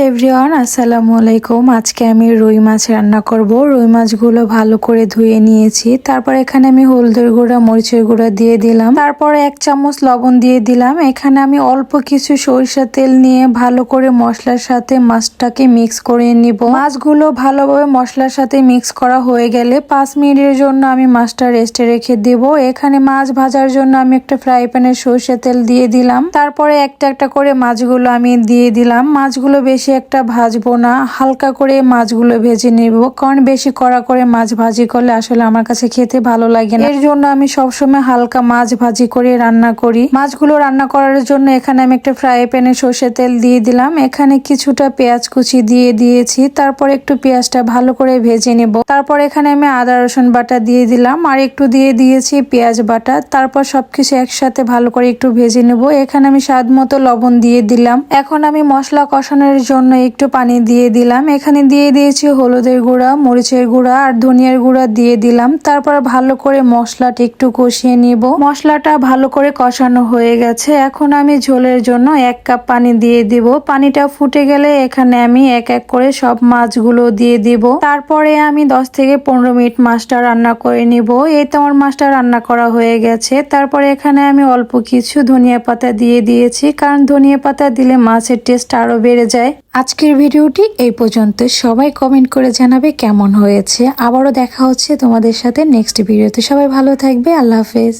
Everyone, আসসালামু আলাইকুম। আজকে আমি রুই মাছ রান্না করব। রুই মাছগুলো ভালো করে ধুয়ে নিয়েছি। তারপর এখানে আমি হলদের গুঁড়া, মরিচের গুঁড়া দিয়ে দিলাম। তারপরে 1 চামচ লবণ দিয়ে দিলাম। এখানে আমি অল্প কিছু সরিষা তেল নিয়ে ভালো করে মশলার সাথে মাছটাকে মিক্স করে নিব। মাছগুলো ভালোভাবে মশলার সাথে মিক্স করা হয়ে গেলে 5 মিনিটের জন্য আমি মাছটা রেস্টে রেখে দেব। এখানে মাছ ভাজার জন্য আমি একটা ফ্রাই প্যানে সরিষা তেল দিয়ে দিলাম। তারপরে একটা একটা করে মাছগুলো আমি দিয়ে দিলাম। মাছগুলো বেশি একটা ভাজবো না, হালকা করে মাছগুলো ভেজে নেব, কারণ বেশি কড়া করে মাছ ভাজি করলে আসলে আমার কাছে খেতে ভালো লাগে না। এর জন্য আমি সবসময় হালকা মাছ ভাজি করে রান্না করি। মাছগুলো রান্না করার জন্য এখানে আমি একটা ফ্রাই প্যানে সরষের তেল দিয়ে দিলাম। এখানে কিছুটা পেঁয়াজ কুচি দিয়ে দিয়েছি। তারপর একটু পেঁয়াজটা ভালো করে ভেজে নেব। তারপর এখানে আমি আদা রসুন বাটা দিয়ে দিলাম, আর একটু দিয়ে দিয়েছি পেঁয়াজ বাটা। তারপর সবকিছু একসাথে ভালো করে একটু ভেজে নেব। এখানে আমি স্বাদ মতো লবণ দিয়ে দিলাম। এখন আমি মশলা কষানোর জন্য একটু পানি দিয়ে দিলাম। এখানে দিয়ে দিয়েছি হলুদের গুঁড়া, মরিচের গুঁড়া আর ধনিয়ার গুঁড়া দিয়ে দিলাম। তারপর ভালো করে মশলাটা একটু কষিয়ে নিব। মশলাটা ভালো করে কষানো হয়ে গেছে। এখন আমি ঝোলের জন্য 1 কাপ পানি দিয়ে দিব। পানিটা ফুটে গেলে এখানে আমি এক এক করে সব মাছগুলো দিয়ে দিব। তারপরে আমি 10 থেকে 15 মিনিট মাছটা রান্না করে নিব। এই তো আমার মাছটা রান্না করা হয়ে গেছে। তারপরে এখানে আমি অল্প কিছু ধনিয়া পাতা দিয়ে দিয়েছি, কারণ ধনিয়া পাতা দিলে মাছের টেস্ট আরো বেড়ে যায়। আজকের ভিডিওটি এই পর্যন্ত। সবাই কমেন্ট করে জানাবে কেমন হয়েছে। আবারও দেখা হচ্ছে তোমাদের সাথে নেক্সট ভিডিওতে। সবাই ভালো থাকবে। আল্লাহ হাফেজ।